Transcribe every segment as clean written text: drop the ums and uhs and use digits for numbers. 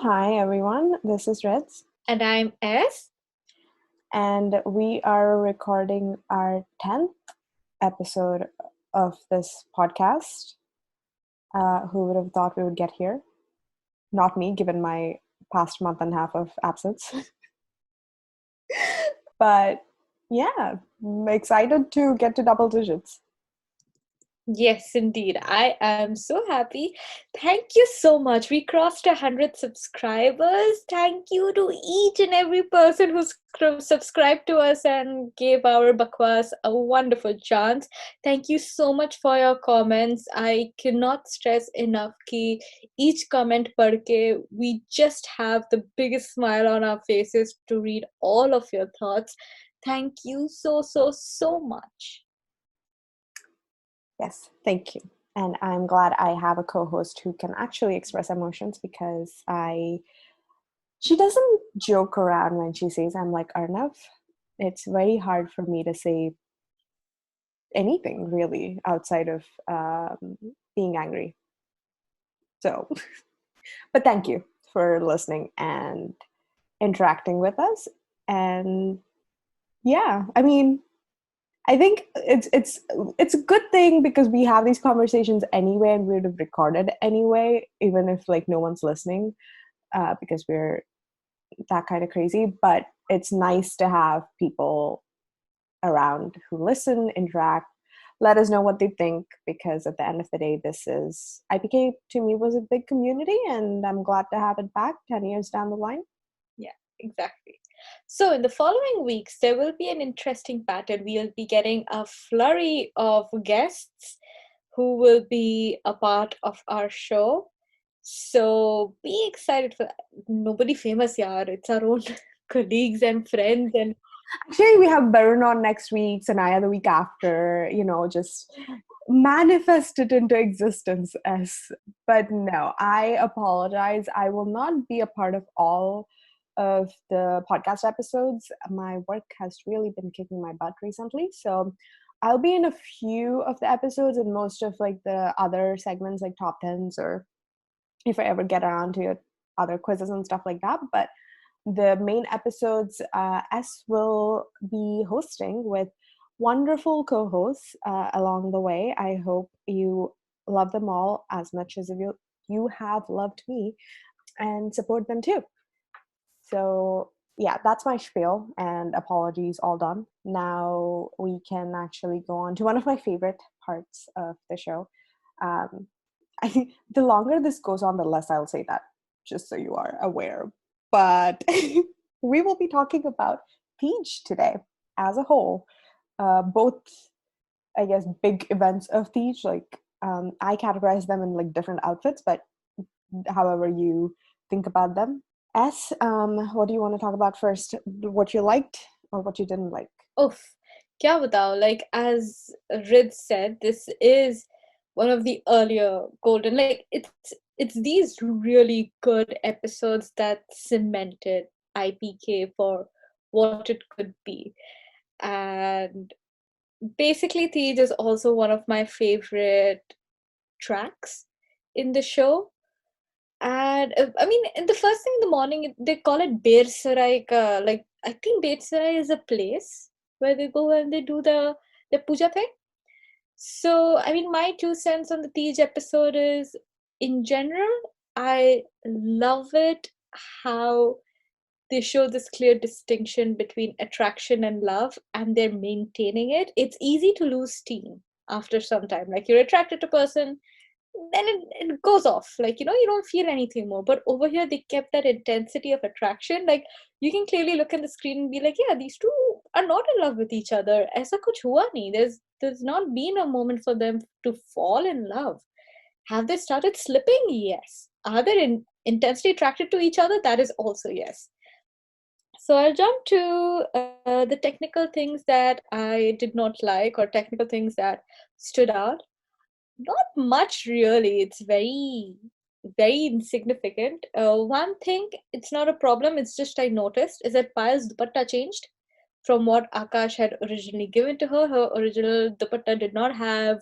hi everyone. This is Reds, And I'm S. and we are recording our 10th episode of this podcast. Who would have thought we would get here? Not me, given my past month and a half of absence. But yeah, I'm excited to get to double digits. Yes, indeed. I am so happy. Thank you so much. We crossed 100 subscribers. Thank you to each and every person who subscribed to us and gave our bakwas a wonderful chance. Thank you so much for your comments. I cannot stress enough ki each comment padke, we just have the biggest smile on our faces to read all of your thoughts. Thank you so much. Yes, thank you. And I'm glad I have a co-host who can actually express emotions because she doesn't joke around when she says I'm like Arnav. It's very hard for me to say anything really outside of being angry. So, but thank you for listening and interacting with us. And yeah, I mean, I think it's a good thing because we have these conversations anyway, and we would have recorded anyway, even if like no one's listening, because we're that kind of crazy. But it's nice to have people around who listen, interact, let us know what they think, because at the end of the day, this is IPK to me was a big community, and I'm glad to have it back 10 years down the line. Yeah, exactly. So, in the following weeks, there will be an interesting pattern. We'll be getting a flurry of guests who will be a part of our show. So, be excited for that. Nobody famous, yaar. It's our own colleagues and friends. And Actually, we have Baron on next week, Sanaya the week after, just manifest it into existence as. But no, I apologize. I will not be a part of all of the podcast episodes. My work has really been kicking my butt recently. So I'll be in a few of the episodes and most of like the other segments like top tens, or if I ever get around to other quizzes and stuff like that. But the main episodes, S will be hosting with wonderful co-hosts along the way. I hope you love them all as much as you have loved me, and support them too. So yeah, that's my spiel, and apologies all done. Now we can actually go on to one of my favorite parts of the show. Um, I think the longer this goes on, the less I'll say that, just so you are aware. But we will be talking about Teej today as a whole. Both, I guess, big events of Teej. Like, I categorize them in like different outfits, but however you think about them. What do you want to talk about first? What you liked or what you didn't like? oof, kya batao? Like, as Rid said, this is one of the earlier golden, like, it's these really good episodes that cemented IPK for what it could be. And basically, Tej is also one of my favorite tracks in the show. And I mean, in the first thing in the morning, they call it Ber Sarai ka. Like, I think Ber Sarai is a place where they go and they do the puja thing. So, I mean, my 2 cents on the Tej episode is, in general, I love it how they show this clear distinction between attraction and love, and they're maintaining it. It's easy to lose steam after some time. Like, you're attracted to a person, then it goes off. Like, you don't feel anything more. But over here, they kept that intensity of attraction. Like, you can clearly look at the screen and be like, yeah, these two are not in love with each other. Aisa kuch hua nahi. There's not been a moment for them to fall in love. Have they started slipping? Yes. Are they intensely attracted to each other? That is also yes. So I'll jump to the technical things that I did not like, or technical things that stood out. Not much really. It's very insignificant. One thing, it's not a problem. It's just I noticed is that Payal's dupatta changed from what Akash had originally given to her. Her original dupatta did not have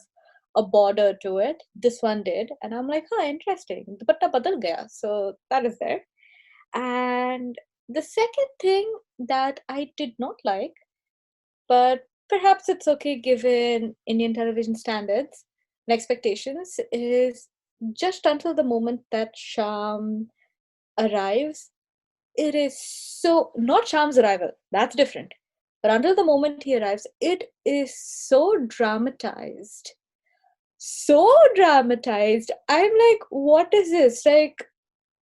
a border to it. This one did, and I'm like, huh, interesting. Dupatta badal gaya. So that is there. And the second thing that I did not like, but perhaps it's okay given Indian television standards and expectations, is just until the moment that Sham arrives, it is so not Sham's arrival, that's different. But until the moment he arrives, it is so dramatized. So dramatized. I'm like, what is this? Like,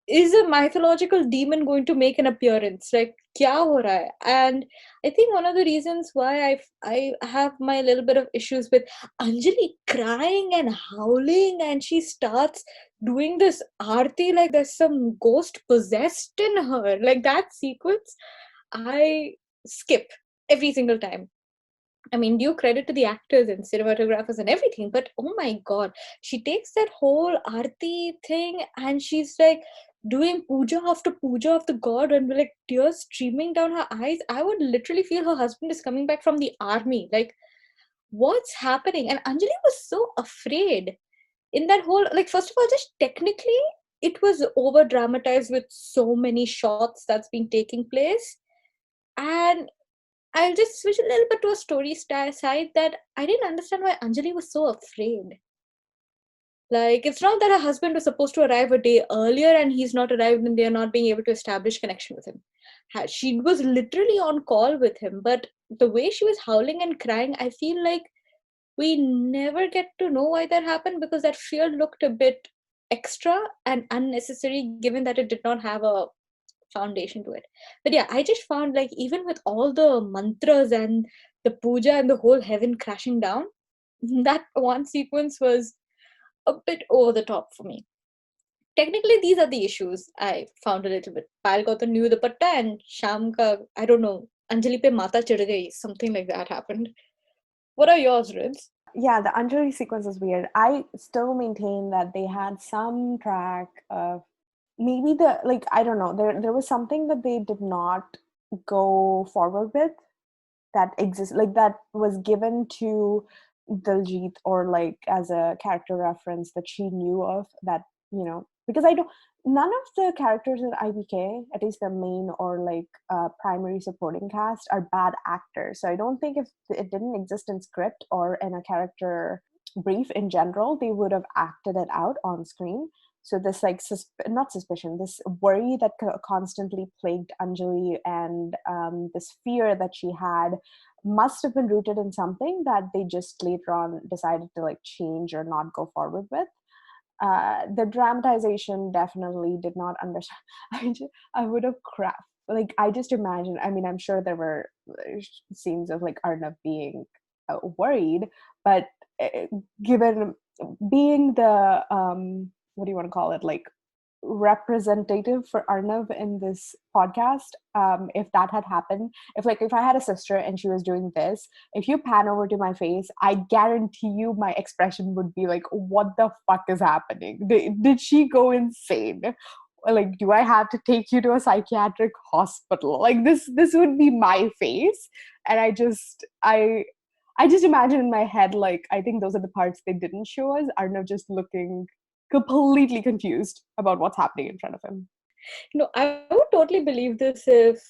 is a mythological demon going to make an appearance? Like, kya ho raha hai? And I think one of the reasons why I have my little bit of issues with Anjali crying and howling, and she starts doing this aarti like there's some ghost possessed in her. Like that sequence, I skip every single time. I mean, due credit to the actors and cinematographers and everything, but oh my god, she takes that whole Aarti thing and she's like doing puja of the god, and with like tears streaming down her eyes. I would literally feel her husband is coming back from the army. Like, what's happening? And Anjali was so afraid in that whole, like, first of all, just technically, it was over dramatized with so many shots that's been taking place. And I'll just switch a little bit to a story side that I didn't understand why Anjali was so afraid. Like, it's not that her husband was supposed to arrive a day earlier and he's not arrived and they're not being able to establish connection with him. She was literally on call with him, but the way she was howling and crying, I feel like we never get to know why that happened, because that fear looked a bit extra and unnecessary given that it did not have a foundation to it. But yeah, I just found like even with all the mantras and the puja and the whole heaven crashing down, that one sequence was a bit over the top for me. Technically, these are the issues I found a little bit. Pal got the new dupatta and Sham ka, I don't know, Anjali pe mata chid gayi, something like that happened. What are yours, Rids? Yeah, the Anjali sequence is weird. I still maintain that they had some track of maybe the like I don't know. There was something that they did not go forward with that exists, like that was given to Diljit, or like as a character reference that she knew of, that because I don't, none of the characters in IBK, at least the main or like primary supporting cast, are bad actors. So I don't think if it didn't exist in script or in a character brief in general, they would have acted it out on screen. So this like not suspicion, this worry that constantly plagued Anjali, and this fear that she had, must have been rooted in something that they just later on decided to like change or not go forward with. The dramatization definitely did not understand. I would have cracked. Like I just imagine. I mean, I'm sure there were scenes of like Arnav being worried, but uh, given being the what do you want to call it, like representative for Arnav in this podcast, if that had happened, if I had a sister and she was doing this, if you pan over to my face, I guarantee you my expression would be like, what the fuck is happening? Did she go insane? Like, do I have to take you to a psychiatric hospital? Like this would be my face. And I just imagine in my head, like, I think those are the parts they didn't show us. Arnav just looking completely confused about what's happening in front of him. I would totally believe this if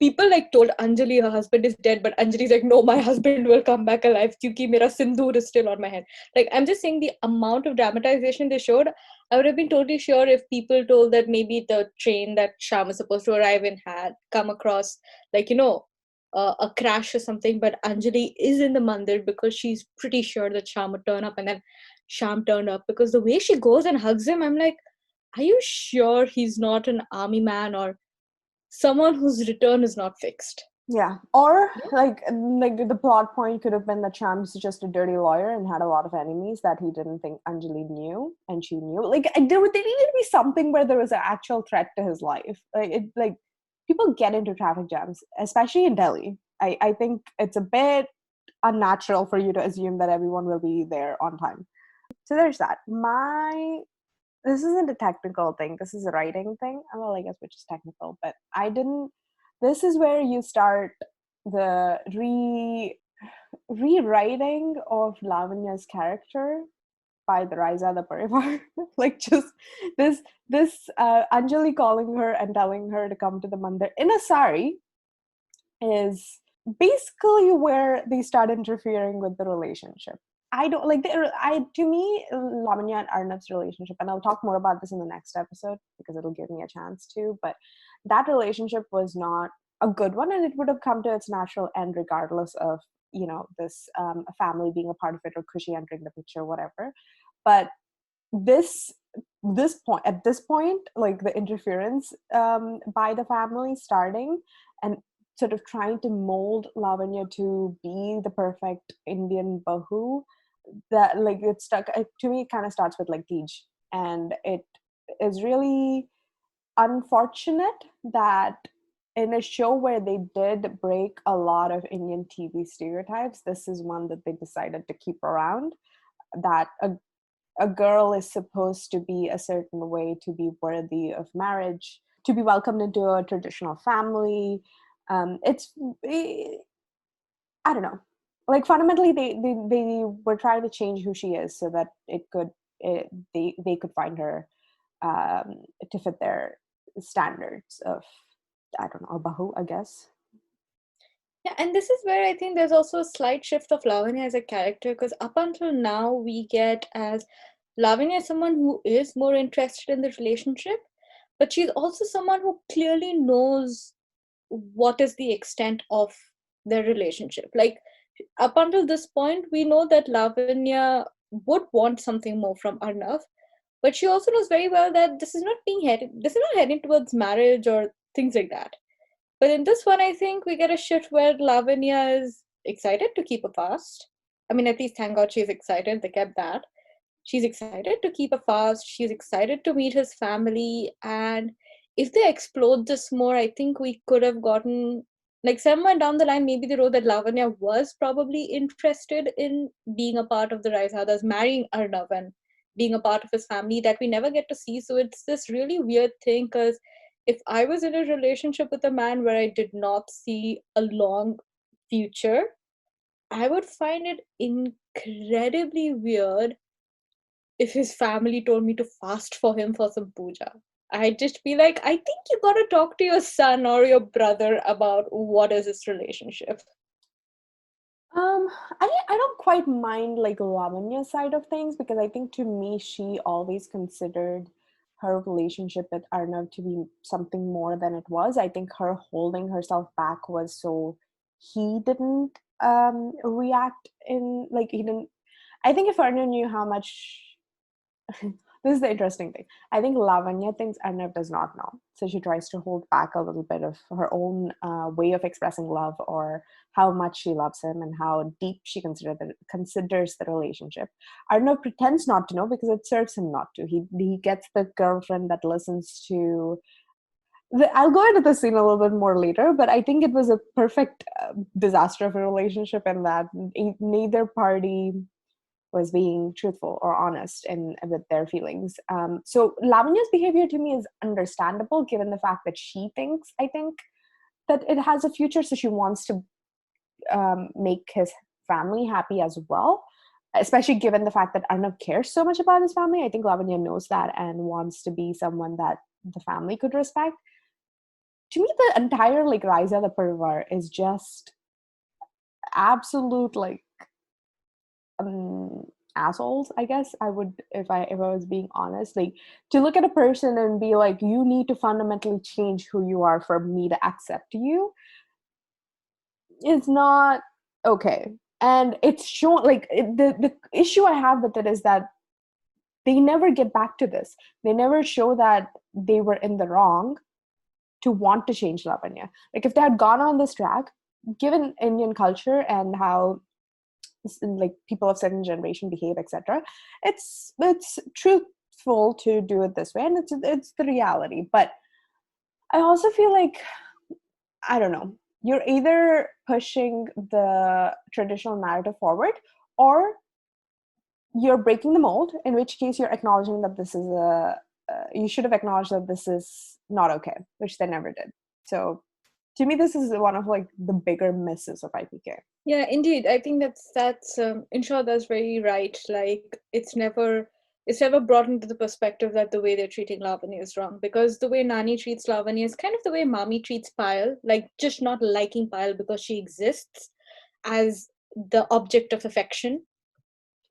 people like told Anjali her husband is dead, but Anjali's like, no, my husband will come back alive. Kyunki mera sindoor is still on my head. Like, I'm just saying the amount of dramatization they showed. I would have been totally sure if people told that maybe the train that Sham is supposed to arrive in had come across, like, a crash or something. But Anjali is in the mandir because she's pretty sure that Sham would turn up, and then Sham turned up, because the way she goes and hugs him, I'm like, are you sure he's not an army man or someone whose return is not fixed? Yeah, or like the plot point could have been that Cham's just a dirty lawyer and had a lot of enemies that he didn't think Anjali knew, and she knew. Like there needed to be something where there was an actual threat to his life. Like people get into traffic jams, especially in Delhi. I think it's a bit unnatural for you to assume that everyone will be there on time. So there's that. This isn't a technical thing. This is a writing thing. Well, I guess which is technical, but I didn't. This is where you start the rewriting of Lavanya's character. by the Raisa the Parivar. Like just this Anjali calling her and telling her to come to the mandir in a sari is basically where they start interfering with the relationship. I don't like I to me Lavanya and Arnav's relationship, and I'll talk more about this in the next episode because it'll give me a chance to. But that relationship was not a good one, and it would have come to its natural end regardless of this a family being a part of it or Kushi entering the picture, whatever. But this this point, like the interference by the family starting and sort of trying to mold Lavanya to be the perfect Indian bahu, that like it stuck to me. It kind of starts with like Teej, and it is really unfortunate that in a show where they did break a lot of Indian TV stereotypes, this is one that they decided to keep around, that a girl is supposed to be a certain way to be worthy of marriage, to be welcomed into a traditional family. It's I don't know. Like fundamentally, they were trying to change who she is so that they could find her to fit their standards of, I don't know, a bahu, I guess. Yeah, and this is where I think there's also a slight shift of Lavanya as a character, because up until now we get as Lavanya as someone who is more interested in the relationship, but she's also someone who clearly knows what is the extent of their relationship. Like up until this point, we know that Lavanya would want something more from Arnav, but she also knows very well that this is not heading towards marriage or things like that. But in this one, I think we get a shift where Lavanya is excited to keep a fast. I mean, at least thank God she's excited. They kept that. She's excited to keep a fast. She's excited to meet his family. And if they explode this more, I think we could have gotten, like, somewhere down the line, maybe they wrote that Lavanya was probably interested in being a part of the Raisadas, marrying Arnav and being a part of his family that we never get to see. So it's this really weird thing, because if I was in a relationship with a man where I did not see a long future, I would find it incredibly weird if his family told me to fast for him for some puja. I'd just be like, I think you gotta talk to your son or your brother about what is this relationship. Um, I don't quite mind like Lavanya's side of things because I think to me she always considered her relationship with Arnav to be something more than it was. I think her holding herself back was so he didn't react in like he didn't. I think if Arnav knew how much this is the interesting thing. I think Lavanya thinks Arnav does not know. So she tries to hold back a little bit of her own way of expressing love or how much she loves him and how deep she considers the relationship. Arnav pretends not to know because it serves him not to. He gets the girlfriend that listens to. I'll go into the scene a little bit more later, but I think it was a perfect disaster of a relationship in that neither party was being truthful or honest in with their feelings. So Lavanya's behavior to me is understandable given the fact that she thinks, I think, that it has a future, so she wants to make his family happy as well. Especially given the fact that Arnav cares so much about his family, I think Lavanya knows that and wants to be someone that the family could respect. To me, the entire like Raisa the Parivar is just absolute like um assholes, I guess I would, if I was being honest, like to look at a person and be like, you need to fundamentally change who you are for me to accept you is not okay. And it's shown like the issue I have with it is that they never get back to this. They never show that they were in the wrong to want to change Lavanya. Like if they had gone on this track, given Indian culture and how like people of certain generation behave, etc., it's truthful to do it this way and it's the reality. But I also feel like, I don't know, you're either pushing the traditional narrative forward or you're breaking the mold, in which case you're acknowledging that this is a you should have acknowledged that this is not okay, which they never did. So To me, this is one of like the bigger misses of IPK. Yeah, indeed. I think that's in short, that's very right. Like it's never brought into the perspective that the way they're treating Lavanya is wrong, because the way Nani treats Lavanya is kind of the way Mami treats Payal, like just not liking Payal because she exists as the object of affection,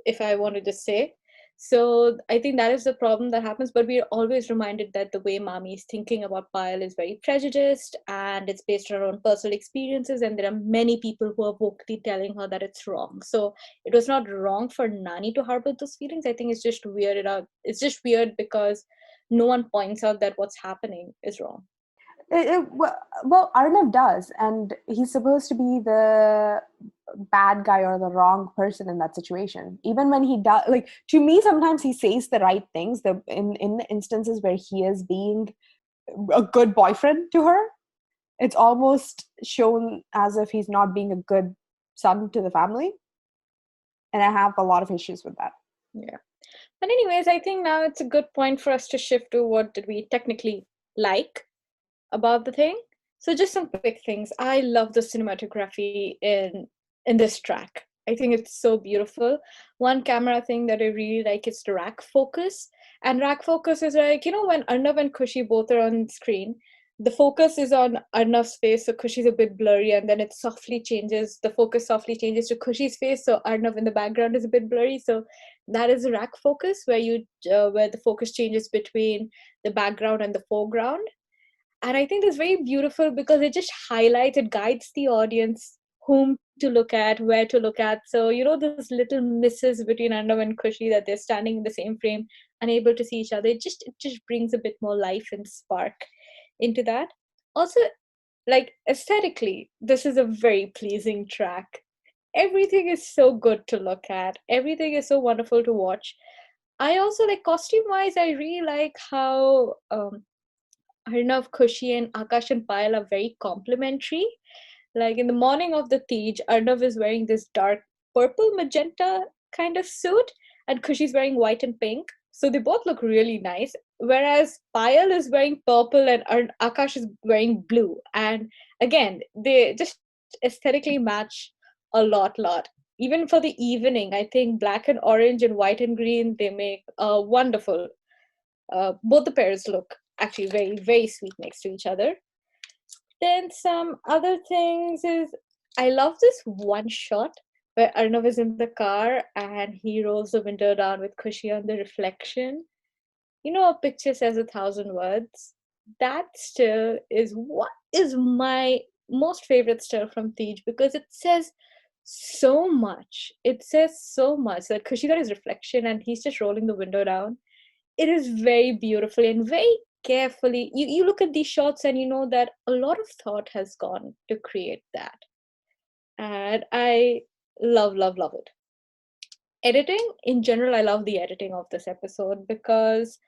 if I wanted to say. So I think that is the problem that happens, but we're always reminded that the way Mami is thinking about Payal is very prejudiced and it's based on her own personal experiences, and there are many people who are vocally telling her that it's wrong. So it was not wrong for Nani to harbor those feelings. I think it's just weird. It's just weird because no one points out that what's happening is wrong. Well, Arnav does, and he's supposed to be the bad guy or the wrong person in that situation. Even when he does, like, to me, sometimes he says the right things. In the instances where he is being a good boyfriend to her, it's almost shown as if he's not being a good son to the family, and I have a lot of issues with that. Yeah. But anyways, I think now it's a good point for us to shift to what did we technically like about the thing. So just some quick things. I love the cinematography in this track. I think it's so beautiful. One camera thing that I really like is the rack focus. And rack focus is like, when Arnav and Kushi both are on screen, the focus is on Arnav's face, so Kushi's a bit blurry, and then the focus softly changes to Kushi's face, so Arnav in the background is a bit blurry. So that is a rack focus where the focus changes between the background and the foreground. And I think it's very beautiful because it guides the audience whom to look at, where to look at. So those little misses between Arnav and Kushi, that they're standing in the same frame, unable to see each other, it just brings a bit more life and spark into that. Also, like, aesthetically, this is a very pleasing track. Everything is so good to look at, everything is so wonderful to watch. I also like, costume wise, I really like how Arnav, Kushi, and Akash and Payal are very complementary. Like in the morning of the Teej, Arnav is wearing this dark purple magenta kind of suit, and Kushi's wearing white and pink. So they both look really nice. Whereas Payal is wearing purple and Akash is wearing blue. And again, they just aesthetically match a lot. Even for the evening, I think black and orange and white and green, they make a wonderful. Both the pairs look actually very sweet next to each other. Then some other things is, I love this one shot where Arnav is in the car and he rolls the window down with Kushi on the reflection. A picture says 1,000 words. That still is what is my most favorite still from Tej, because it says so much. It says so much that Kushi got his reflection and he's just rolling the window down. It is very beautifully and very carefully. You look at these shots and you know that a lot of thought has gone to create that. And I love it. Editing, in general, I love the editing of this episode because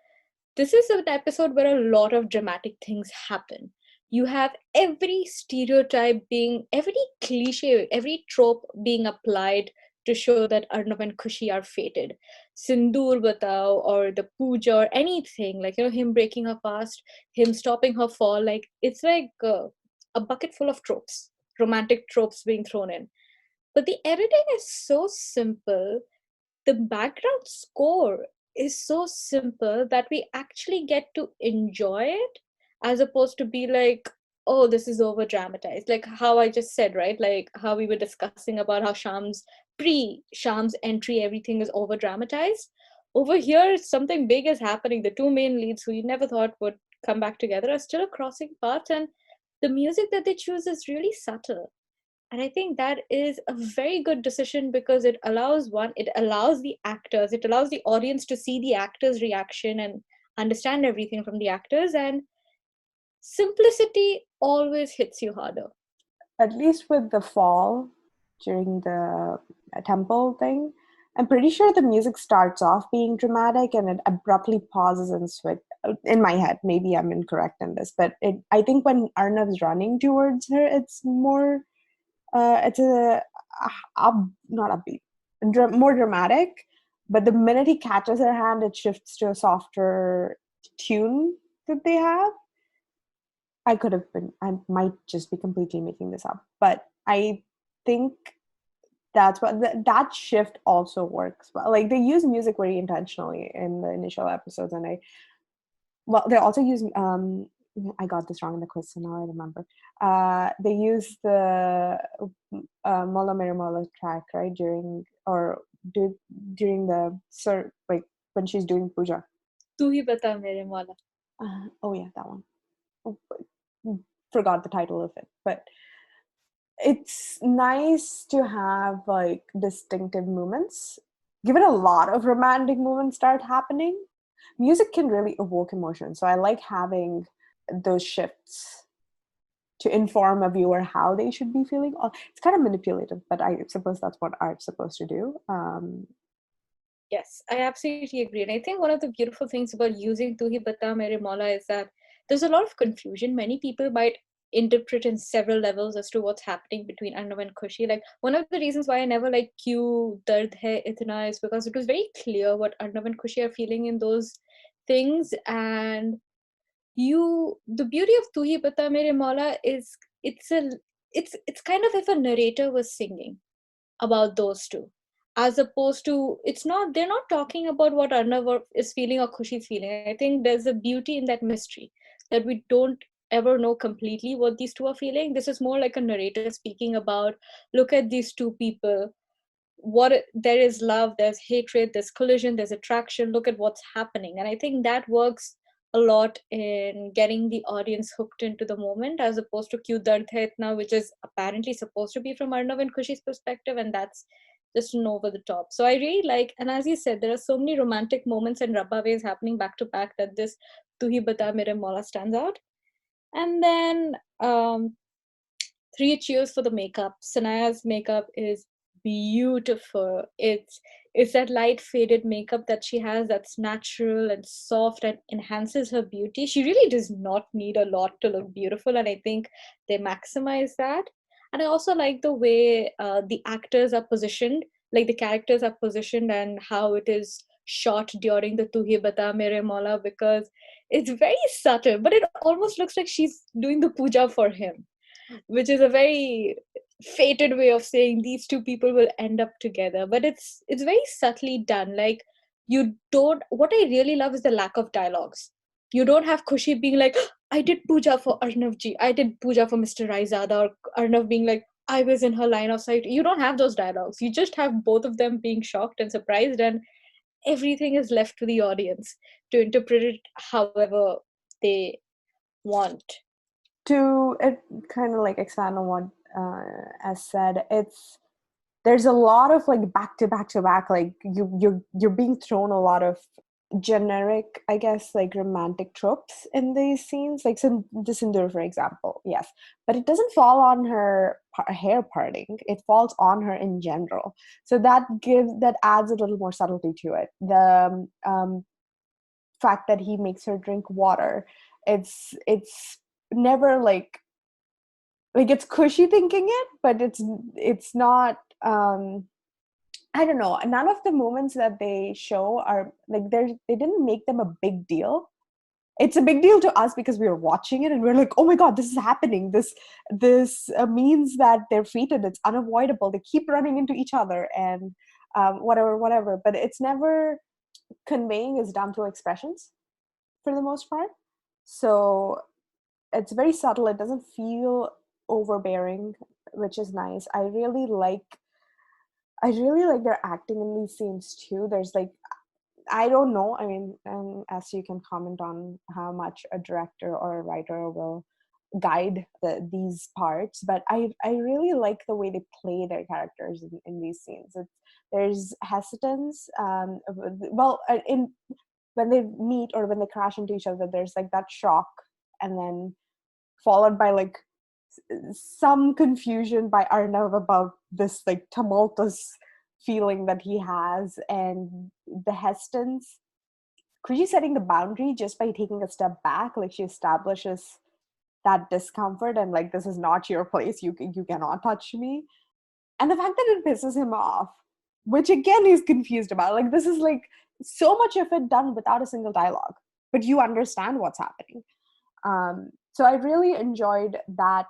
this is an episode where a lot of dramatic things happen. You have every stereotype every cliche, every trope being applied to show that Arnav and Kushi are fated. Sindoor Batao or the puja or anything, like, him breaking her fast, him stopping her fall, like, it's like a bucket full of tropes, romantic tropes being thrown in. But the editing is so simple, the background score is so simple that we actually get to enjoy it, as opposed to be like, oh, this is over dramatized, like how I just said, right? Like how we were discussing about how Sham's entry, everything is over dramatized. Over here, something big is happening. The two main leads who you never thought would come back together are still crossing paths, and the music that they choose is really subtle. And I think that is a very good decision because it allows the actors, it allows the audience to see the actors' reaction and understand everything from the actors. And simplicity always hits you harder. At least with the fall during the temple thing, I'm pretty sure the music starts off being dramatic and it abruptly pauses and switch. In my head, maybe I'm incorrect in this, but I think when Arnav's running towards her, it's more, it's not upbeat, more dramatic. But the minute he catches her hand, it shifts to a softer tune that they have. I could have been, I might just be completely making this up, but I think that's what that shift also works well. Like they use music very intentionally in the initial episodes, and they also use I got this wrong in the quiz, so now I remember. They use the Mola Mere Mola track, right, during the like when she's doing puja. Tu hi bata mere maula. Oh yeah, that one. Oh, forgot the title of it, but it's nice to have like distinctive moments. Given a lot of romantic moments start happening, music can really evoke emotion. So I like having those shifts to inform a viewer how they should be feeling. It's kind of manipulative, but I suppose that's what art's supposed to do. Yes, I absolutely agree. And I think one of the beautiful things about using Tu Hi Bata Mere Maula is that there's a lot of confusion. Many people might interpret in several levels as to what's happening between Arnav and Khushi. Like one of the reasons why I never like Q Dard Hai Itna is because it was very clear what Arnav and Khushi are feeling in those things. And the beauty of Tu Hi Bata Mere Maula is it's a it's kind of if a narrator was singing about those two, as opposed to it's not they're not talking about what Arnav is feeling or Khushi's feeling. I think there's a beauty in that mystery that we don't ever know completely what these two are feeling. This is more like a narrator speaking about, look at these two people, there is love, there's hatred, there's collision, there's attraction, look at what's happening. And I think that works a lot in getting the audience hooked into the moment, as opposed to Kyun Dard Hai Itna, which is apparently supposed to be from Arnav and Khushi's perspective, and that's just an over the top. So I really like, and as you said, there are so many romantic moments and Rabba Ve happening back to back that this Tu Hi Bata Mere Maula stands out. And then three cheers for the makeup. Sanaya's makeup is beautiful. It's that light faded makeup that she has that's natural and soft and enhances her beauty. She really does not need a lot to look beautiful, and I think they maximize that. And I also like the way the actors are positioned, like the characters are positioned, and how it is shot during the Tu Hi Bata Mere Maula, because it's very subtle, but it almost looks like she's doing the puja for him, which is a very fated way of saying these two people will end up together. But it's very subtly done. Like, you don't what I really love is the lack of dialogues. You don't have Khushi being like, I did puja for Arnav ji, I did puja for Mr. Raizada, or Arnav being like, I was in her line of sight. You don't have those dialogues. You just have both of them being shocked and surprised, and everything is left to the audience to interpret it however they want. To it kind of like expand on what as said, there's a lot of like back to back to back, like you're being thrown a lot of generic, I guess, like romantic tropes in these scenes, like the Sindur, for example. Yes, but it doesn't fall on her hair parting, it falls on her in general. So that adds a little more subtlety to it. The fact that he makes her drink water, it's never like it's Cushy thinking it, but it's not. I don't know. None of the moments that they show are like they didn't make them a big deal. It's a big deal to us because we are watching it and we're like, oh my god, this is happening. This means that they're fated. It's unavoidable. They keep running into each other and whatever. But it's never conveying is done through expressions for the most part. So it's very subtle. It doesn't feel overbearing, which is nice. I really like their acting in these scenes too. There's like, I don't know. I mean, as you can comment on how much a director or a writer will guide these parts, but I really like the way they play their characters in these scenes. There's hesitance. Well, in when they meet or when they crash into each other, there's like that shock, and then followed by like some confusion by Arnav about this like tumultuous feeling that he has, and the hesitance. She's setting the boundary just by taking a step back. Like she establishes that discomfort and like, this is not your place. You cannot touch me. And the fact that it pisses him off, which again he's confused about. Like this is like so much of it done without a single dialogue, but you understand what's happening. So I really enjoyed that.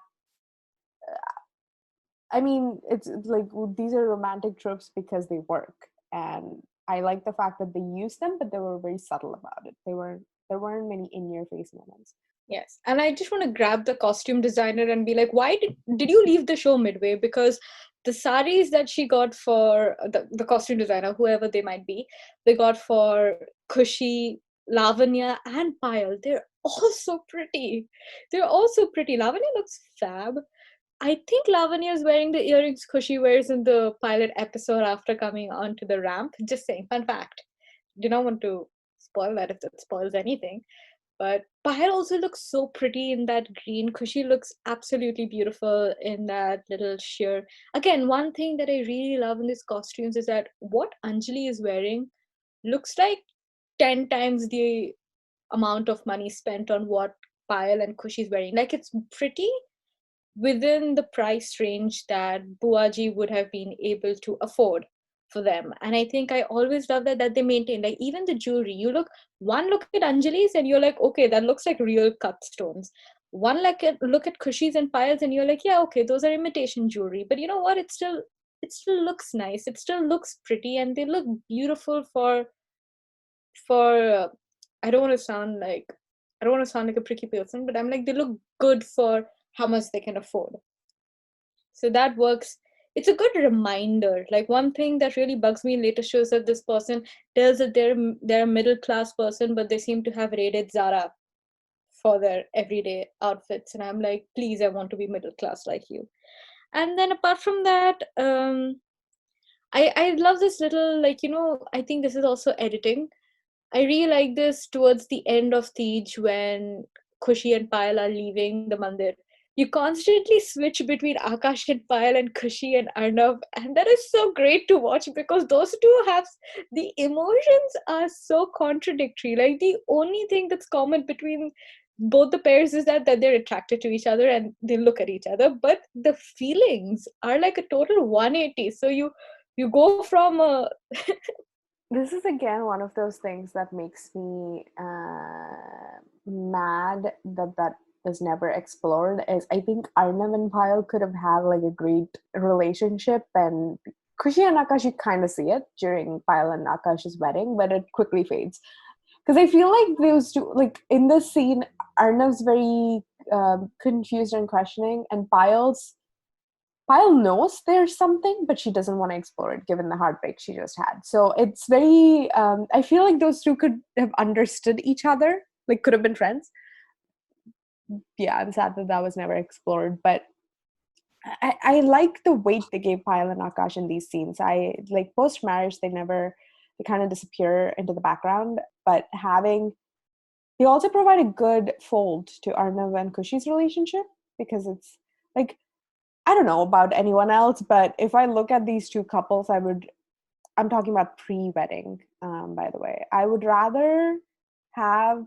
I mean, it's like these are romantic tropes because they work, and I like the fact that they use them, but they were very subtle about it. There weren't many in your face moments. Yes. And I just want to grab the costume designer and be like, why did you leave the show midway? Because the saris that she got for the costume designer, whoever they might be, they got for Kushi, Lavanya, and Payal. They're all so pretty. They're all so pretty. Lavanya looks fab. I think Lavanya is wearing the earrings Kushi wears in the pilot episode after coming onto the ramp. Just saying, fun fact. Do not want to spoil that if that spoils anything. But Pahel also looks so pretty in that green. Kushi looks absolutely beautiful in that little sheer. Again, one thing that I really love in these costumes is that what Anjali is wearing looks like 10 times the amount of money spent on what Payal and Kushi is wearing. Like, it's pretty within the price range that Buaji would have been able to afford for them. And I think I always love that they maintain, like, even the jewelry. Look at Anjali's and you're like, okay, that looks like real cut stones. Look at Kushi's and Payal's and you're like, yeah, okay, those are imitation jewelry. But you know what? It still looks nice. It still looks pretty, and they look beautiful for. I don't want to sound like a pricky person, but I'm like, they look good for how much they can afford. So that works. It's a good reminder. Like, one thing that really bugs me in later shows that this person tells that they're a middle class person, but they seem to have raided Zara for their everyday outfits, and I'm like, please, I want to be middle class like you. And then apart from that, I love this little, like, I think this is also editing. I really like this towards the end of Teej when Kushi and Payal are leaving the mandir. You constantly switch between Akash and Payal and Kushi and Arnav, and that is so great to watch because those two have the emotions are so contradictory. Like, the only thing that's common between both the pairs is that they're attracted to each other and they look at each other, but the feelings are like a total 180. So you go from a This is again one of those things that makes me mad that is never explored. Is I think Arnav and Payal could have had like a great relationship, and Kushi and Akash, you kind of see it during Payal and Akash's wedding, but it quickly fades. Because I feel like those two, like in this scene, Arnav's very confused and questioning, and Pyle knows there's something, but she doesn't want to explore it given the heartbreak she just had. So it's very, I feel like those two could have understood each other, like could have been friends. Yeah, I'm sad that that was never explored, but I like the weight they gave Pyle and Akash in these scenes. I like post marriage, they kind of disappear into the background, but they also provide a good fold to Arnav and Kushi's relationship because it's like, I don't know about anyone else, but if I look at these two couples, I'm talking about pre-wedding, by the way. I would rather have,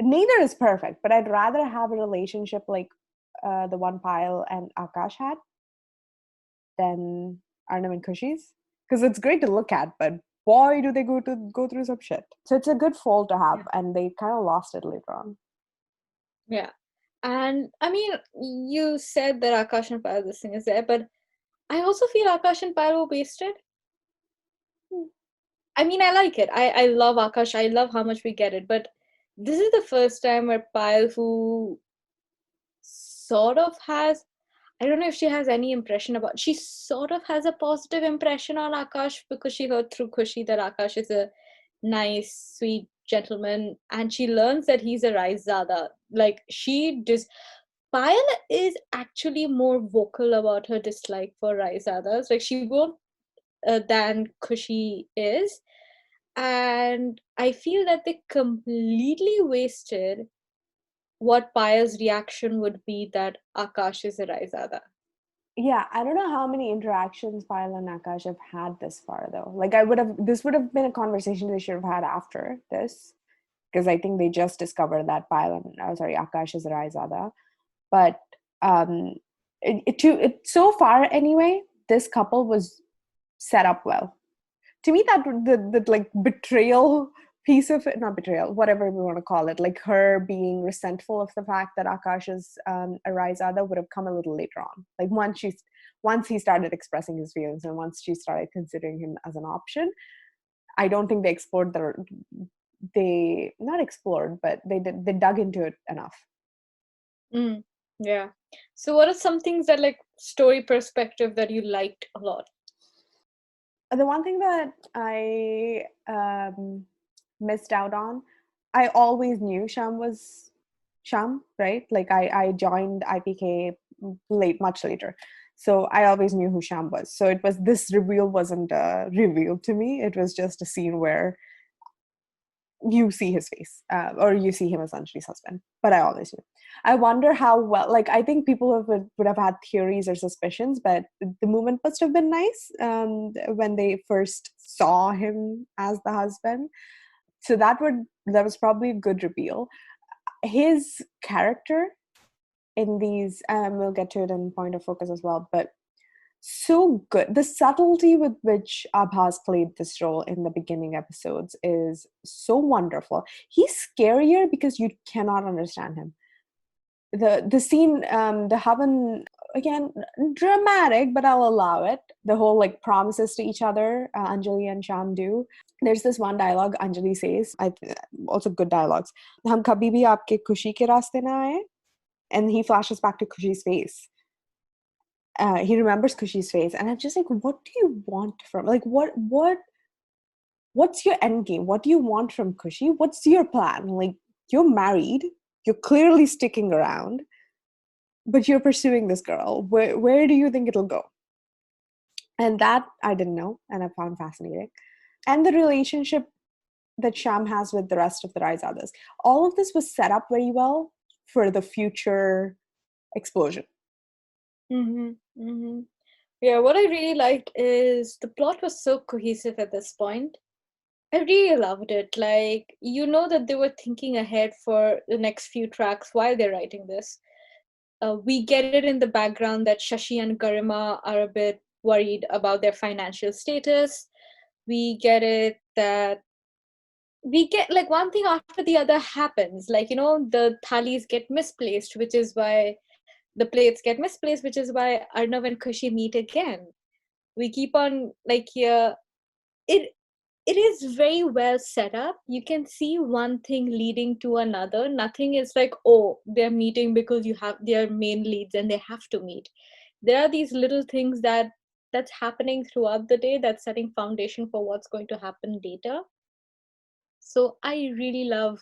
neither is perfect, but I'd rather have a relationship like the one Pyle and Akash had than Arnab and Kushi's. Because it's great to look at, but boy, do they go through some shit. So it's a good fold to have, and they kind of lost it later on. yeah. And I mean, you said that Akash and Payal, this thing is there, but I also feel Akash and Payal were wasted. I mean, I like it. I love Akash. I love how much we get it. But this is the first time where Payal, who sort of has, I don't know if she has any impression about, she sort of has a positive impression on Akash because she heard through Kushi that Akash is a nice, sweet gentleman, and she learns that he's a Raizada. Like, Payal is actually more vocal about her dislike for Raizadas. Like, she won't than Kushi is. And I feel that they completely wasted what Payal's reaction would be that Akash is a Raizada. Yeah, I don't know how many interactions Payal and Akash have had this far though. Like this would have been a conversation they should have had after this. Because I think they just discovered that Payal and Akash is a Raizada. But so far anyway, this couple was set up well. To me, that the like betrayal piece of it, not betrayal, whatever we want to call it, like her being resentful of the fact that Akash is a Raizada would have come a little later on. Like once he started expressing his feelings and once she started considering him as an option, I don't think they explored they not explored, but they dug into it enough. Mm, yeah. So what are some things that like story perspective that you liked a lot? The one thing that I missed out on, I always knew Sham was Sham, right? Like I joined IPK much later. So I always knew who Sham was. So it was this reveal wasn't a reveal to me. It was just a scene where you see his face or you see him as Anjali's husband. But I always knew. I wonder how well, like I think people would have had theories or suspicions, but the movement must have been nice when they first saw him as the husband. So that was probably a good reveal. His character in these, we'll get to it in Point of Focus as well, but so good. The subtlety with which Abhas played this role in the beginning episodes is so wonderful. He's scarier because you cannot understand him. The scene, the Havan, again, dramatic, but I'll allow it. The whole like promises to each other, Anjali and Sham do. There's this one dialogue Anjali says, also good dialogues. Hum kabhi bhi aapke khushi ke raaste na aaye. And he flashes back to Khushi's face. He remembers Kushi's face, and I'm just like, what do you want from like what's your end game? What do you want from Kushi? What's your plan? Like you're married, you're clearly sticking around, but you're pursuing this girl. Where do you think it'll go? And that I didn't know, and I found fascinating. And the relationship that Sham has with the rest of the Raizadas. All of this was set up very well for the future explosion. Mm-hmm. Mm-hmm. Yeah, what I really liked is the plot was so cohesive at this point. I really loved it. Like, you know that they were thinking ahead for the next few tracks while they're writing this. We get it in the background that Shashi and Garima are a bit worried about their financial status. We get it that we get like one thing after the other happens. Like, you know, the thalis get misplaced, which is why the plates get misplaced, which is why Arnav and Kushi meet again. We keep on like here. It it is very well set up. You can see one thing leading to another. Nothing is like, oh, they're meeting because you have their main leads and they have to meet. There are these little things that's happening throughout the day that's setting foundation for what's going to happen later. So I really love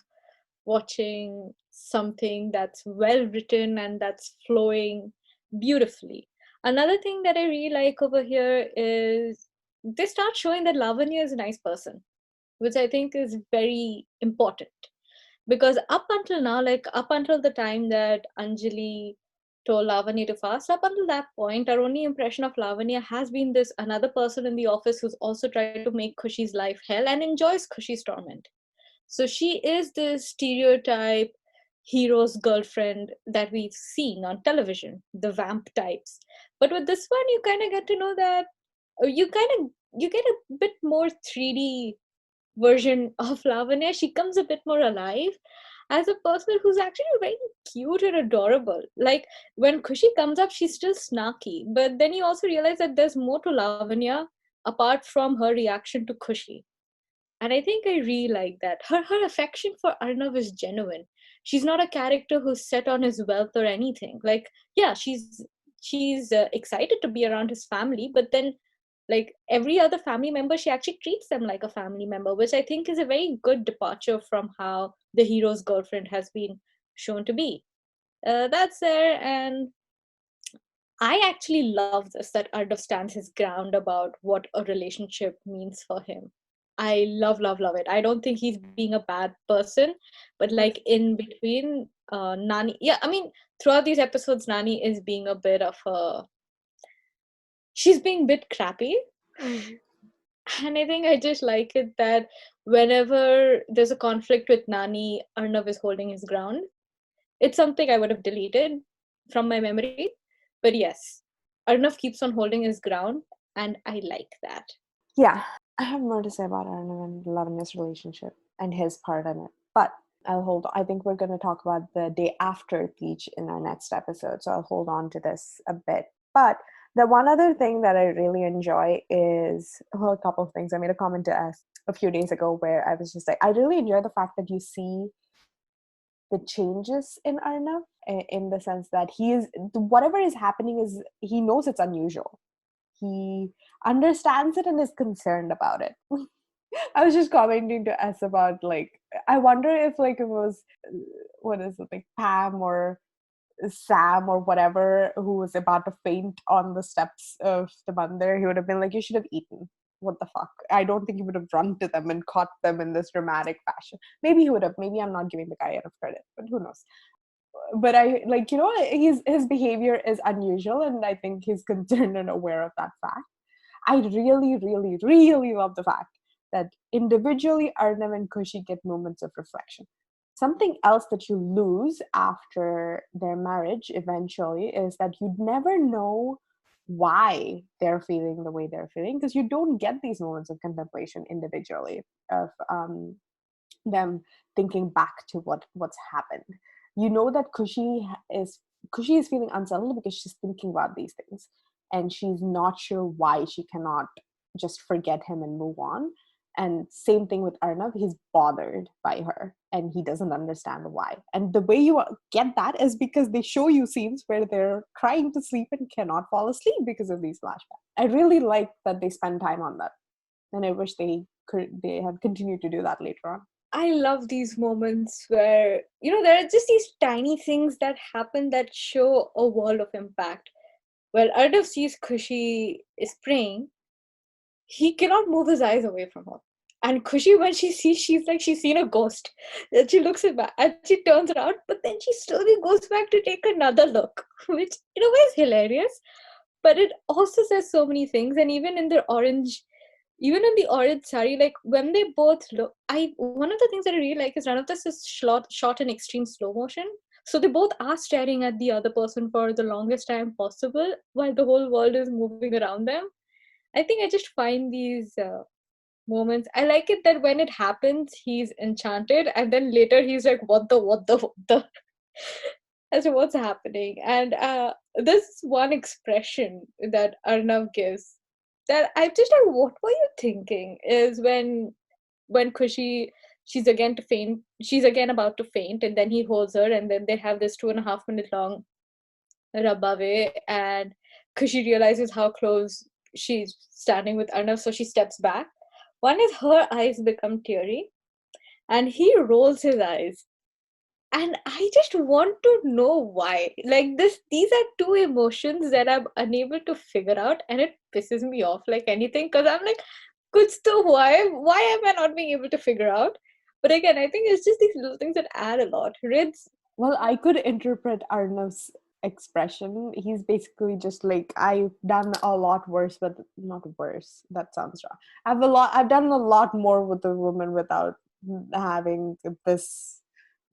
watching something that's well written and that's flowing beautifully. Another thing that I really like over here is they start showing that Lavanya is a nice person, which I think is very important. Because up until now, like up until the time that Anjali told Lavanya to fast, up until that point, our only impression of Lavanya has been this another person in the office who's also tried to make Kushi's life hell and enjoys Kushi's torment. So she is this stereotype hero's girlfriend that we've seen on television, the vamp types. But with this one, you kind of get to know that you get a bit more 3D version of Lavanya. She comes a bit more alive as a person who's actually very cute and adorable. Like when Kushi comes up, she's still snarky, but then you also realize that there's more to Lavanya apart from her reaction to Kushi. And I think I really like that. Her affection for Arnav is genuine. She's not a character who's set on his wealth or anything. Like, yeah, she's excited to be around his family, but then like every other family member, she actually treats them like a family member, which I think is a very good departure from how the hero's girlfriend has been shown to be. That's there, and I actually love this that Arnav stands his ground about what a relationship means for him. I love, love, love it. I don't think he's being a bad person, but like in between, Nani, yeah, I mean, throughout these episodes, Nani is being a bit of a, she's being a bit crappy. Mhm. And I think I just like it that whenever there's a conflict with Nani, Arnav is holding his ground. It's something I would have deleted from my memory. But yes, Arnav keeps on holding his ground, and I like that. Yeah, I have more to say about Arnav and Lavanya's relationship. and his part in it. But I'll hold on. I think we're going to talk about the day after Teej in our next episode, so I'll hold on to this a bit. But the one other thing that I really enjoy is, well, a couple of things. I made a comment to us a few days ago where I was just like, I really enjoy the fact that you see the changes in Arnav, in the sense that he is, whatever is happening is, he knows it's unusual. He understands it and is concerned about it. I was just commenting to S about, like, I wonder if, like, it was, what is it, like Pam or Sam or whatever, who was about to faint on the steps of the mandir, he would have been like, you should have eaten. What the fuck? I don't think he would have run to them and caught them in this dramatic fashion. Maybe he would have. Maybe I'm not giving the guy enough credit, but who knows? But I, like, his behavior is unusual, and I think he's concerned and aware of that fact. I really, really, really love the fact that individually Arnav and Kushi get moments of reflection. Something else that you lose after their marriage eventually is that you'd never know why they're feeling the way they're feeling, because you don't get these moments of contemplation individually, of them thinking back to what's happened. You know that Kushi is feeling unsettled because she's thinking about these things, and she's not sure why she cannot just forget him and move on. And same thing with Arnav, he's bothered by her and he doesn't understand why. And the way you get that is because they show you scenes where they're crying to sleep and cannot fall asleep because of these flashbacks. I really like that they spend time on that, and I wish they had continued to do that later on. I love these moments where, there are just these tiny things that happen that show a world of impact. Well, Arnav sees Kushi is praying, he cannot move his eyes away from her. And Kushi, when she's like, she's seen a ghost. Then she looks at back and she turns around, but then she slowly goes back to take another look, which in a way is hilarious. But it also says so many things. And even in the orange sari, like when they both look, one of the things that I really like is none of this is shot in extreme slow motion. So they both are staring at the other person for the longest time possible while the whole world is moving around them. I think I just find these moments. I like it that when it happens, he's enchanted, and then later he's like, what the?" As to what's happening. And this one expression that Arnav gives that I'm just like, what were you thinking? Is when Kushi, she's again about to faint, and then he holds her, and then they have this 2.5 minute long Rabba Ve, and Kushi realizes how close she's standing with Arnav, so she steps back. One is her eyes become teary, and he rolls his eyes. And I just want to know why. Like these are two emotions that I'm unable to figure out, and it pisses me off like anything. Because I'm like, kuch to why? Why am I not being able to figure out? But again, I think it's just these little things that add a lot. Rids. Well, I could interpret Arnav's expression. He's basically just like, I've done a lot worse, but not worse. That sounds wrong. I've done a lot more with a woman without having this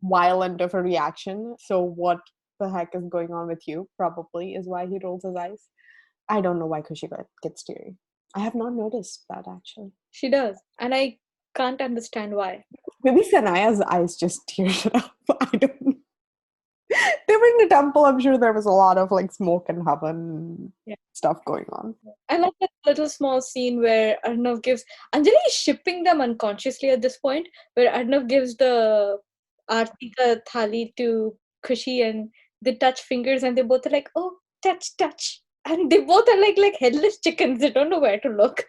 violent of a reaction. So what the heck is going on with you? Probably is why he rolls his eyes. I don't know why Kushi gets teary. I have not noticed that actually. She does, and I can't understand why. Maybe Sanaya's eyes just teared up. I don't know. They were in the temple. I'm sure there was a lot of like smoke and havan stuff going on. I love that little small scene where Arnav gives Anjali is shipping them unconsciously at this point, where Arnav gives the Aarti ka thali to Kushi, and they touch fingers, and they both are like, "Oh, touch, touch," and they both are like headless chickens. They don't know where to look.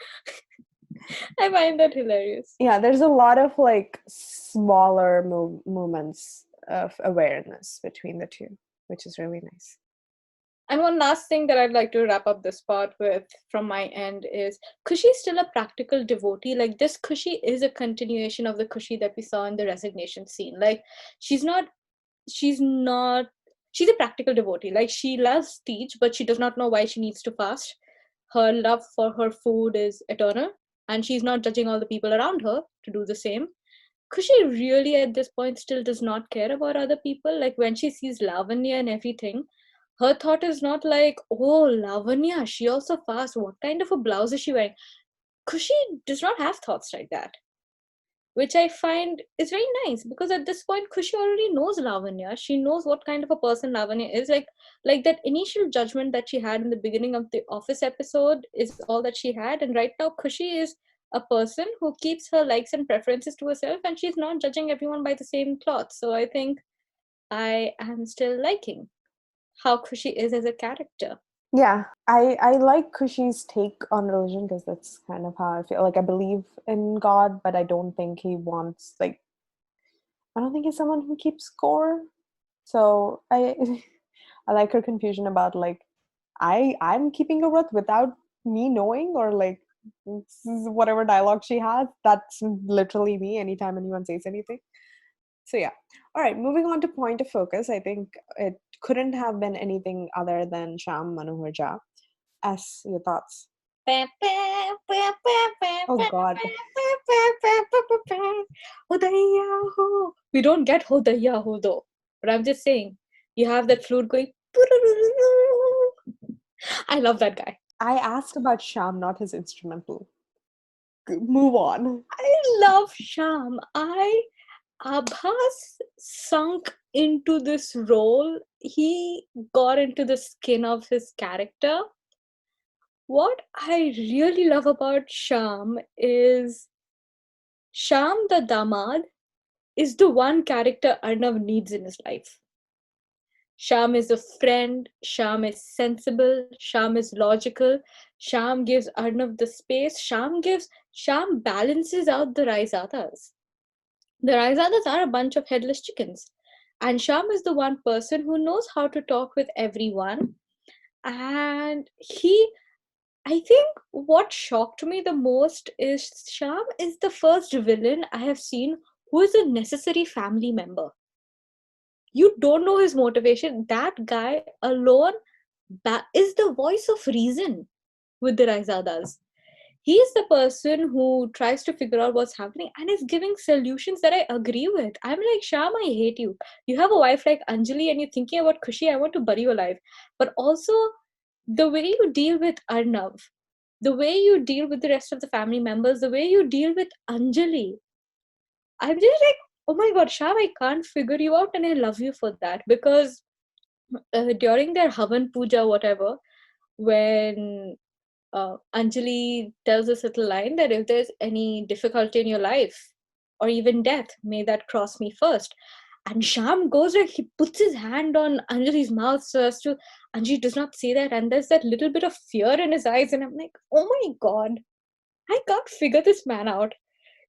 I find that hilarious. Yeah, there's a lot of like smaller moments of awareness between the two, which is really nice. And one last thing that I'd like to wrap up this part with from my end is Kushi is still a practical devotee. Like this Kushi is a continuation of the Kushi that we saw in the resignation scene. Like she's a practical devotee. Like she loves Teej, but she does not know why she needs to fast. Her love for her food is eternal, and she's not judging all the people around her to do the same. Kushi really at this point still does not care about other people. Like when she sees Lavanya and everything, her thought is not like, oh, Lavanya, she also fasts. What kind of a blouse is she wearing? Kushi does not have thoughts like that. which I find is very nice, because at this point Kushi already knows Lavanya. She knows what kind of a person Lavanya is. Like that initial judgment that she had in the beginning of the office episode is all that she had, and right now Kushi is a person who keeps her likes and preferences to herself, and she's not judging everyone by the same cloth. So I think I am still liking how Kushi is as a character. Yeah, I like Kushi's take on religion because that's kind of how I feel. Like I believe in God, but I don't think he wants like I don't think he's someone who keeps score. So I I like her confusion about like I'm keeping a wreath without me knowing or like whatever dialogue she has. That's literally me anytime anyone says anything. So yeah. All right, moving on to point of focus. I think it couldn't have been anything other than Shyam Manohar Jha. As your thoughts? Oh God. Hodaya ho. We don't get Hodaya ho though. But I'm just saying, you have that flute going. I love that guy. I asked about Shyam, not his instrumental. Move on. I love Sham. Abhas sunk into this role. He got into the skin of his character. What I really love about Sham is Sham the Damad is the one character Arnav needs in his life. Sham is a friend, Sham is sensible, Sham is logical, Sham gives Arnav the space, Sham balances out the Raizadas. The Raizadas are a bunch of headless chickens. And Sham is the one person who knows how to talk with everyone. And I think what shocked me the most is Sham is the first villain I have seen who is a necessary family member. You don't know his motivation. That guy alone is the voice of reason with the Raizadas. He's the person who tries to figure out what's happening and is giving solutions that I agree with. I'm like, Sham, I hate you. You have a wife like Anjali and you're thinking about Kushi, I want to bury you alive. But also, the way you deal with Arnav, the way you deal with the rest of the family members, the way you deal with Anjali, I'm just like, oh my god, Sham, I can't figure you out and I love you for that. Because during their Havan Puja, whatever, when Anjali tells this little line that if there's any difficulty in your life or even death, may that cross me first. And Sham goes like he puts his hand on Anjali's mouth so as to Anjali does not say that, and there's that little bit of fear in his eyes, and I'm like, oh my god, I can't figure this man out.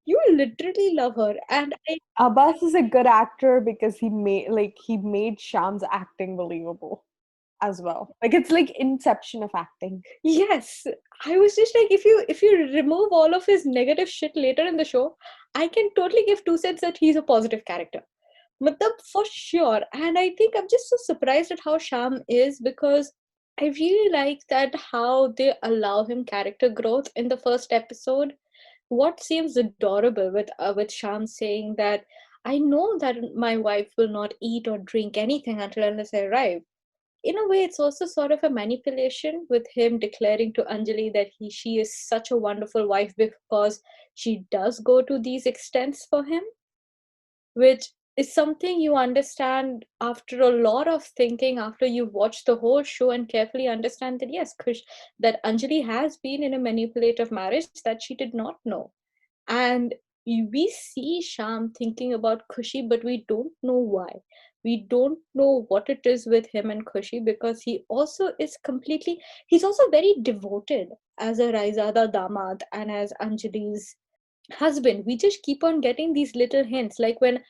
You literally love her, and I Abbas is a good actor because he made Sham's acting believable as well. Like it's like inception of acting. yes, I was just like, if you remove all of his negative shit later in the show, I can totally give 2 cents that he's a positive character. Matlab, for sure. And I think I'm just so surprised at how Sham is, because I really like that how they allow him character growth in the first episode. What seems adorable with Sham saying that I know that my wife will not eat or drink anything until unless I arrive. In a way, it's also sort of a manipulation with him declaring to Anjali that she is such a wonderful wife because she does go to these extents for him, which is something you understand after a lot of thinking, after you've watched the whole show and carefully understand that yes, that Anjali has been in a manipulative marriage that she did not know. And we see Sham thinking about Kushi, but we don't know why. We don't know what it is with him and Kushi, because he's also very devoted as a Raizada Damad and as Anjali's husband. We just keep on getting these little hints, like when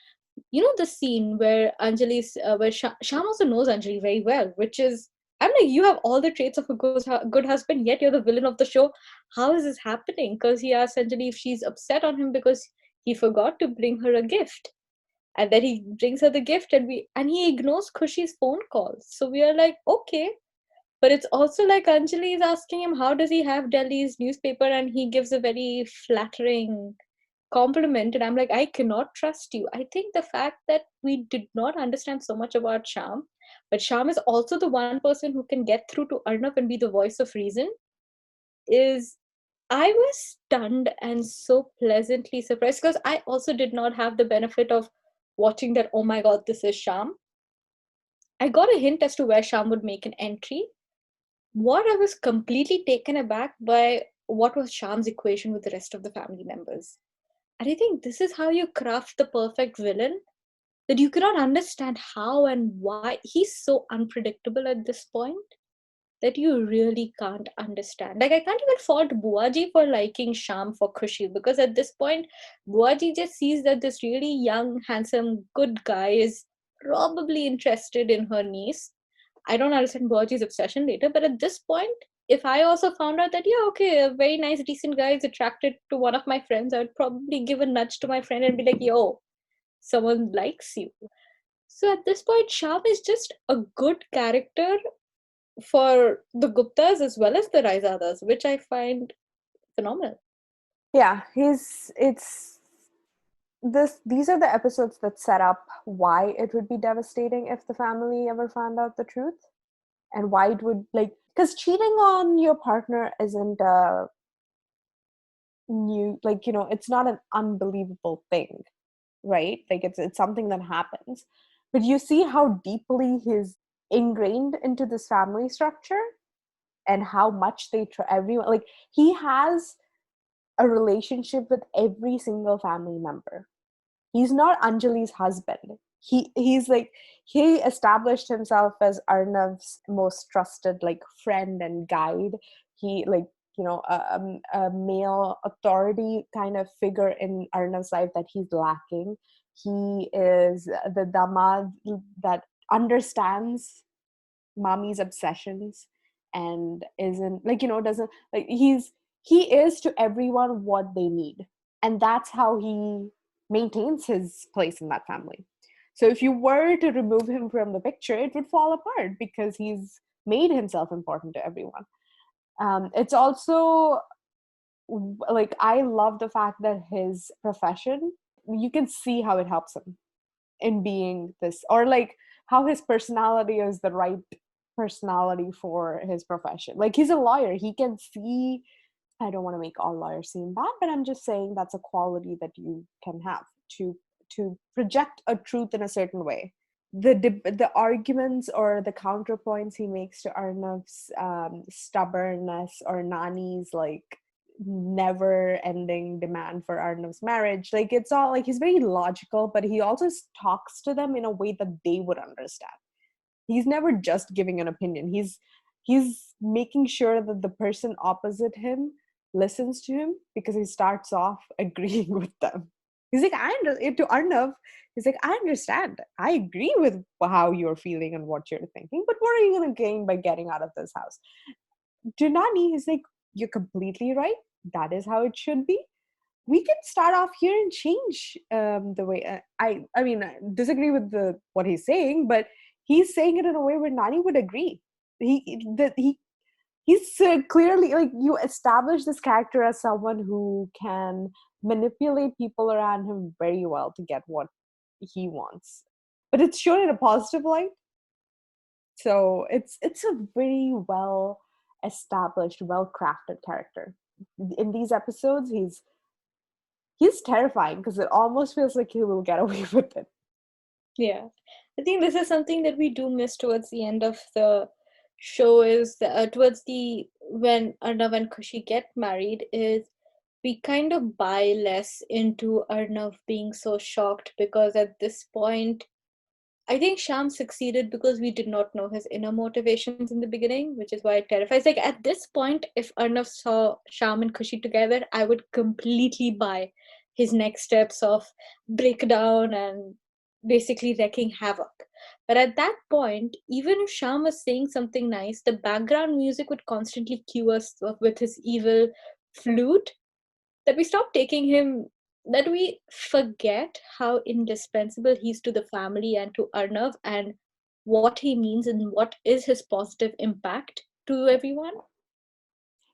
the scene where Sham also knows Anjali very well, which is, I'm like, you have all the traits of a good husband, yet you're the villain of the show. How is this happening? Because he asks Anjali if she's upset on him because he forgot to bring her a gift, and then he brings her the gift, and he ignores Khushi's phone calls. So we are like, okay. But it's also like Anjali is asking him how does he have Delhi's newspaper, and he gives a very flattering compliment, and I'm like, I cannot trust you. I think the fact that we did not understand so much about Sham, but Sham is also the one person who can get through to Arnav and be the voice of reason, is I was stunned and so pleasantly surprised because I also did not have the benefit of watching that, oh my god, this is Sham. I got a hint as to where Sham would make an entry. What I was completely taken aback by what was Sham's equation with the rest of the family members. And I think this is how you craft the perfect villain, that you cannot understand how and why. He's so unpredictable at this point that you really can't understand. Like, I can't even fault Buaji for liking Sham for Khushi, because at this point, Buaji just sees that this really young, handsome, good guy is probably interested in her niece. I don't understand Buaji's obsession later, but at this point, if I also found out that, yeah, okay, a very nice, decent guy is attracted to one of my friends, I would probably give a nudge to my friend and be like, yo, someone likes you. So at this point, Sham is just a good character for the Guptas as well as the Raizadas, which I find phenomenal. Yeah, he's it's this these are the episodes that set up why it would be devastating if the family ever found out the truth, and why it would, like, because cheating on your partner isn't a new, like, it's not an unbelievable thing, right? Like, it's something that happens. But you see how deeply he's ingrained into this family structure, and how much they try, everyone, like, he has a relationship with every single family member. He's not Anjali's husband. He's like, he established himself as Arnav's most trusted, like, friend and guide. He, like, a male authority kind of figure in Arnav's life that he's lacking. He is the damad that understands mommy's obsessions, and isn't, like, doesn't, like, he is to everyone what they need, and that's how he maintains his place in that family. So if you were to remove him from the picture, it would fall apart, because he's made himself important to everyone. It's also, like, I love the fact that his profession, you can see how it helps him in being this, or like how his personality is the right personality for his profession. Like, he's a lawyer, he can see, I don't want to make all lawyers seem bad, but I'm just saying that's a quality that you can have, to project a truth in a certain way. The arguments or the counterpoints he makes to Arnav's stubbornness, or Nani's, like, never ending demand for Arnav's marriage, like, it's all like, he's very logical, but he also talks to them in a way that they would understand. He's never just giving an opinion. He's making sure that the person opposite him listens to him, because he starts off agreeing with them. He's like, to Arnav, he's like, I understand, I agree with how you're feeling and what you're thinking, but what are you going to gain by getting out of this house? To Nani, he's like, you're completely right, that is how it should be. We can start off here and change the way, I mean, I disagree with the what he's saying, but he's saying it in a way where Nani would agree. He's clearly, like, you establish this character as someone who can manipulate people around him very well to get what he wants, but it's shown in a positive light. So it's a very well established, well crafted character. In these episodes, he's terrifying, because it almost feels like he will get away with it. Yeah. I think this is something that we do miss towards the end of the show, is towards the when Arnav and Kushi get married, is we kind of buy less into Arnav being so shocked, because at this point I think Sham succeeded because we did not know his inner motivations in the beginning, which is why it terrifies. Like, at this point, if Arnav saw Sham and Kushi together, I would completely buy his next steps of breakdown and basically wreaking havoc. But at that point, even if Sham was saying something nice, the background music would constantly cue us with his evil flute, that we stop taking him, that we forget how indispensable he's to the family and to Arnav, and what he means and what is his positive impact to everyone.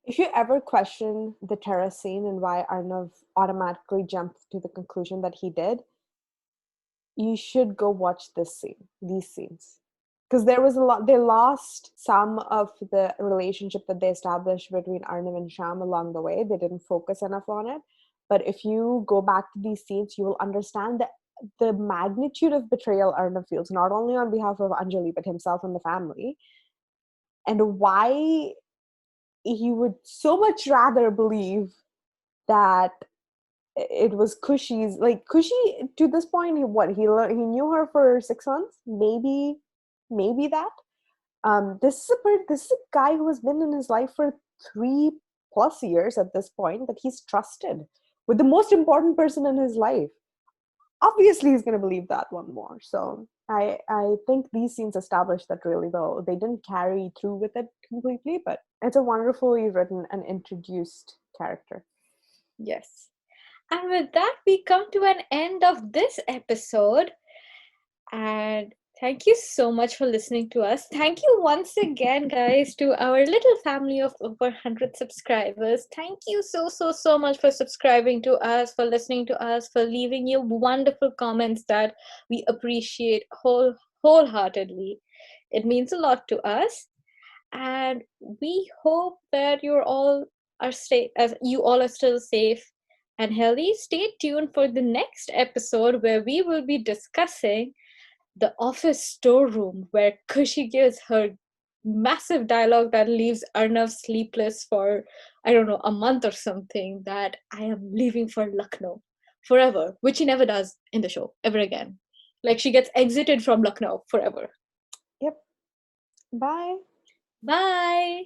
If you ever question the terrace scene and why Arnav automatically jumped to the conclusion that he did, you should go watch these scenes. because there was a lot, they lost some of the relationship that they established between Arnav and Sham along the way. They didn't focus enough on it. But if you go back to these scenes, you will understand the magnitude of betrayal Arnav feels, not only on behalf of Anjali, but himself and the family, and why he would so much rather believe that it was Kushi's, like Kushi to this point. He knew her for 6 months, maybe that. This is a guy who has been in his life for 3+ years at this point, that he's trusted with the most important person in his life. Obviously, he's going to believe that one more. So I think these scenes establish that really well. They didn't carry through with it completely, but it's a wonderfully written and introduced character. Yes. And with that, we come to an end of this episode. And thank you so much for listening to us. Thank you once again, guys, to our little family of over 100 subscribers. Thank you so, so, so much for subscribing to us, for listening to us, for leaving your wonderful comments that we appreciate wholeheartedly. It means a lot to us. And we hope that you all are still safe and healthy. Stay tuned for the next episode where we will be discussing the office storeroom, where Kushi gives her massive dialogue that leaves Arnav sleepless for, I don't know, a month or something, that I am leaving for Lucknow forever, which he never does in the show ever again. Like, she gets exited from Lucknow forever. Yep. Bye. Bye.